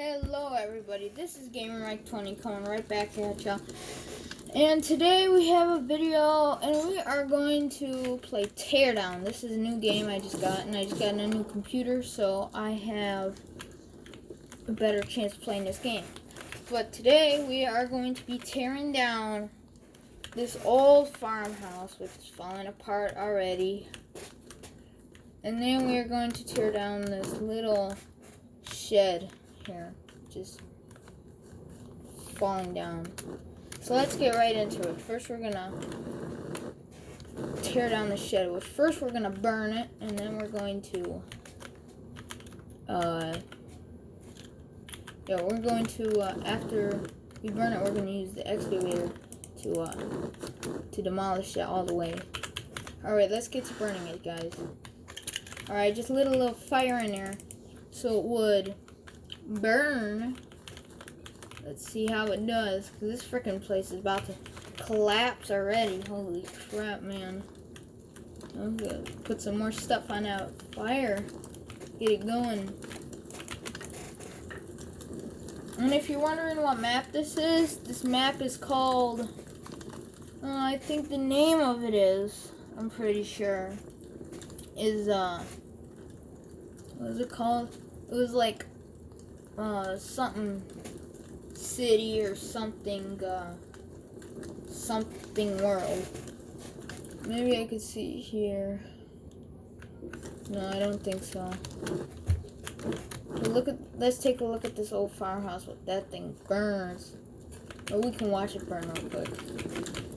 Hello everybody, this is GamerMike20 coming right back at y'all. And today we have a video and we are going to play Teardown. This is a new game I just got, and I just got a new computer, so I have a better chance of playing this game. But today we are going to be tearing down this old farmhouse, which is falling apart already. And then we are going to tear down this little shed here, just falling down. So let's get right into it. First we're gonna tear down the shed, which first we're gonna burn it, and then we're going to after we burn it, we're gonna use the excavator to demolish it all the way. Alright, let's get to burning it, guys. Alright, just lit a little fire in there so it would burn. Let's see how it does, because this freaking place is about to collapse already. Holy crap, man. I'm gonna put some more stuff on that fire. Get it going. And if you're wondering what map this map is called, I think the name of it is, I'm pretty sure, is, what was it called? It was like, something city or something, something world. Maybe I could see it here. No, I don't think so. But let's take a look at this old farmhouse. What that thing burns. Or we can watch it burn real quick.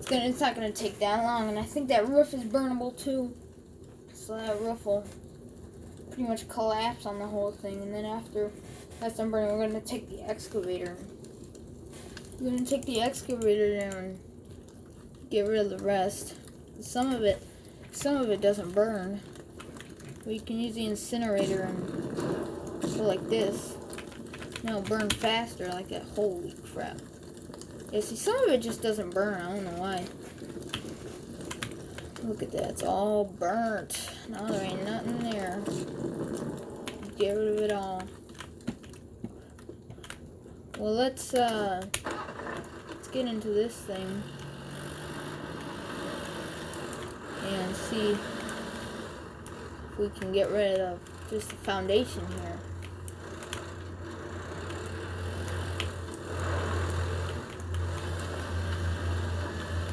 It's not gonna take that long, and I think that roof is burnable too. So that roof will pretty much collapse on the whole thing, and then after that's done burning, we're gonna take the excavator. We're gonna take the excavator there and get rid of the rest. Some of it doesn't burn. We can use the incinerator and go like this. No, burn faster like that. Holy crap! Yeah, see, some of it just doesn't burn. I don't know why. Look at that, it's all burnt. Now there ain't nothing there. Get rid of it all. Well, let's get into this thing and see if we can get rid of just the foundation here.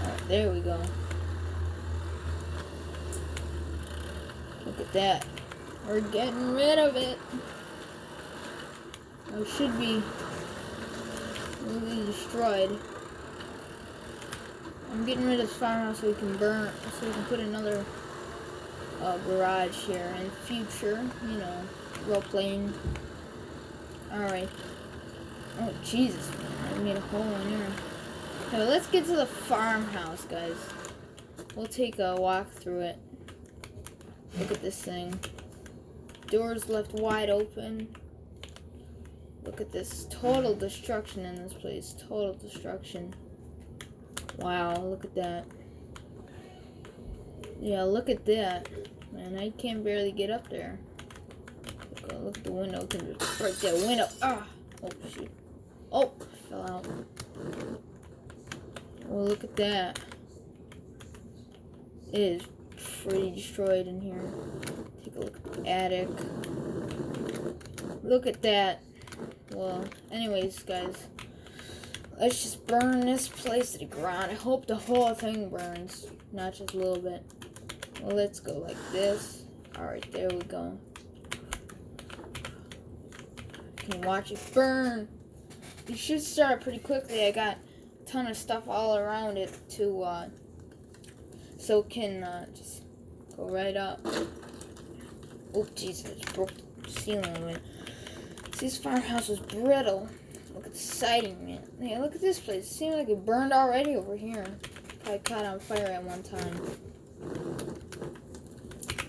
Alright, there we go. Look at that. We're getting rid of it. It should be really destroyed. I'm getting rid of this farmhouse so we can put another garage here in the future. You know, role-playing. Alright. Oh, Jesus, man. I made a hole in there. So let's get to the farmhouse, guys. We'll take a walk through it. Look at this thing. Doors left wide open. Look at this. Total destruction in this place. Total destruction. Wow, look at that. Yeah, look at that. Man, I can't barely get up there. Look at the window. Can just break that window. Ah! Oh, shoot. Oh, fell out. Well, look at that. It is pretty destroyed in here. Take a look at the attic. Look at that. Well, anyways, guys, let's just burn this place to the ground. I hope the whole thing burns, not just a little bit. Well, let's go like this. Alright, there we go. You can watch it burn. You should start pretty quickly. I got a ton of stuff all around it to so it can just go right up. Oh, Jesus, broke the ceiling of it. See, this farmhouse is brittle. Look at the siding, man. Yeah, look at this place. It seems like it burned already over here. Probably caught on fire at one time.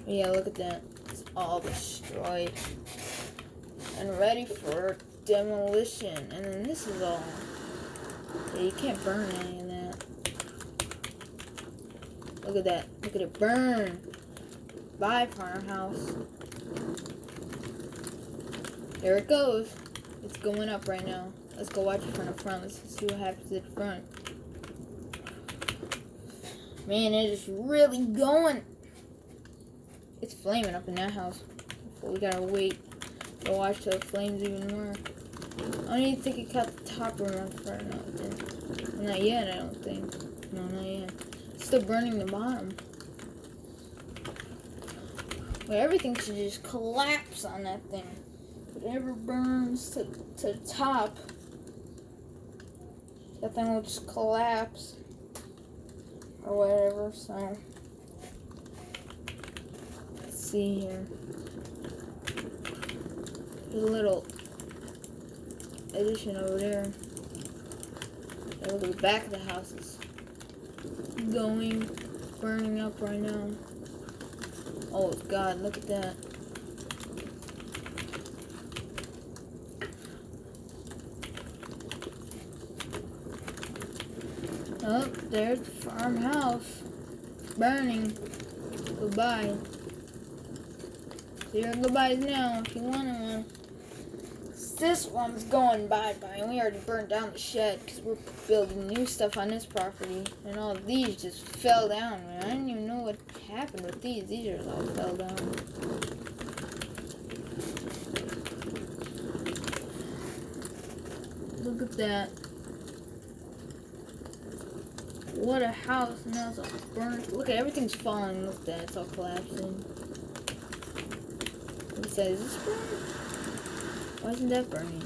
But yeah, look at that. It's all destroyed. And ready for demolition. And then this is all... Yeah, you can't burn any of that. Look at that. Look at it burn. Bye, farmhouse. There it goes. It's going up right now. Let's go watch it from the front. Let's see what happens at the front. Man, it is really going. It's flaming up in that house. But we gotta wait to watch till it flames even more. I don't even think it cut the top room on fire. No, it didn't. Not yet, I don't think. No, not yet. It's still burning the bottom. But everything should just collapse on that thing. Whatever burns to the top, that thing will just collapse. Or whatever, so. Let's see here. There's a little addition over there. Look at the back of the house is going, burning up right now. Oh God, look at that. Oh, there's the farmhouse. Burning. Goodbye. So your goodbyes now if you want one. This one's going bye-bye, and we already burnt down the shed because we're building new stuff on this property. And all of these just fell down, man. I didn't even know what happened with these. These are all fell down. Look at that. What a house. Now it's all burnt. Look at everything's falling. Look at that. It's all collapsing. What is that? Is this burning? Why isn't that burning?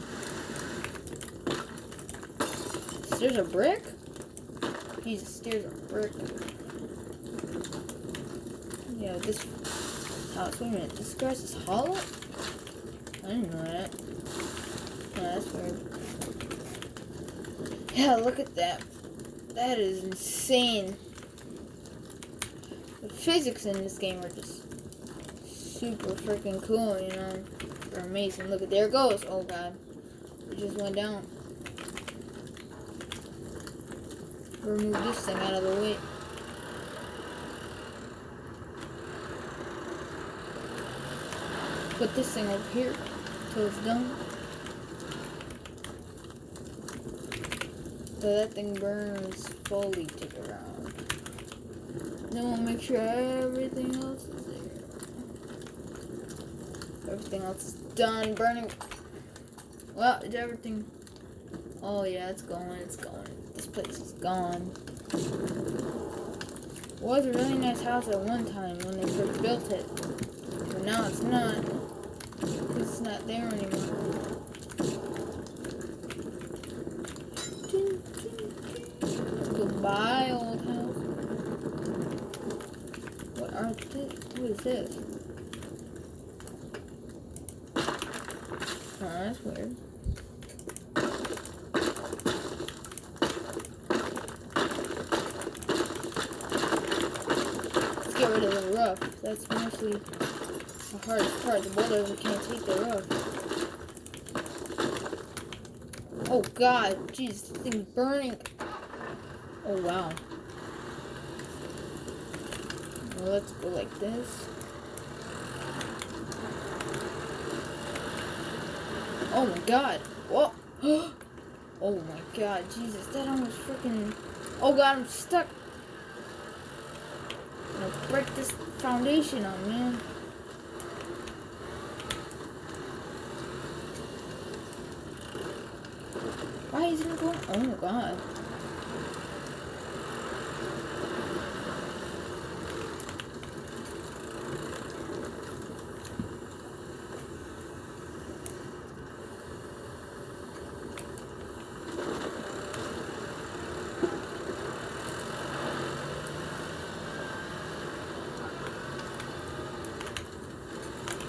There's a brick? Jesus, there's a brick. Yeah, this house. Wait a minute. This grass is hollow? I didn't know that. Oh, that's weird. Yeah, look at that. That is insane. The physics in this game are just super freaking cool, you know. They're amazing. Look at, there it goes. Oh God. It just went down. Remove this thing out of the way. Put this thing over here till it's done. So that thing burns fully to the ground. Then we'll make sure everything else is there. Everything else is done burning. Well, is everything? Oh yeah, it's going. It's going. This place is gone. It was a really nice house at one time when they first built it, but now it's not. It's not there anymore. Goodbye, old house. What are this? What is this? Oh, that's weird. Let's get rid of the roof. That's mostly the hardest part. The bulldozers can't take the roof. Oh God, jeez, this thing's burning. Oh wow. Well, let's go like this. Oh my God. Whoa. Oh my God, Jesus, that almost freaking. Oh God, I'm stuck. I'm gonna break this foundation on, man. Why isn't it going? Oh my God.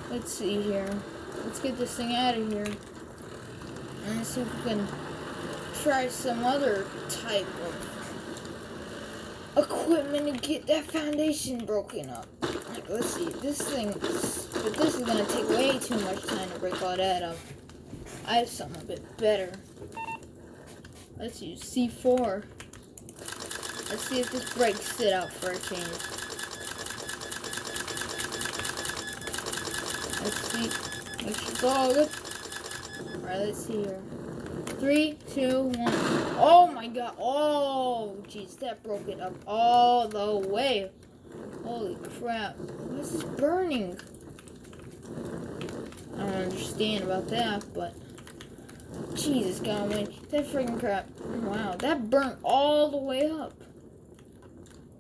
Let's see here. Let's get this thing out of here. And see if we can try some other type of equipment to get that foundation broken up. Like, let's see. This thing, but this is gonna take way too much time to break all that up. I have something a bit better. Let's use C4. Let's see if this breaks it out for a change. Let's see. Make sure it's all good. Alright, let's see here. 3, 2, 1. Oh my god. Oh, jeez, that broke it up all the way. Holy crap. What is this burning? I don't understand about that, but Jesus, gotta win. That freaking crap. Wow, that burnt all the way up.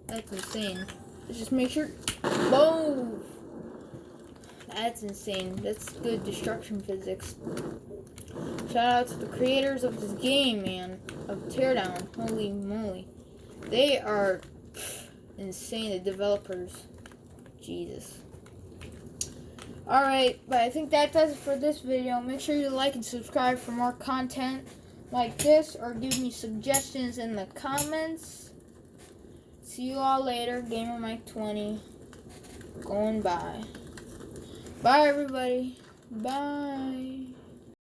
That's insane. Let's just make sure. Boom! That's insane. That's good destruction physics. Shout out to the creators of this game, man. Of Teardown. Holy moly. They are insane, the developers. Jesus. Alright, but I think that does it for this video. Make sure you like and subscribe for more content like this, or give me suggestions in the comments. See you all later. Gamer Mike 20 going by. Bye everybody. Bye.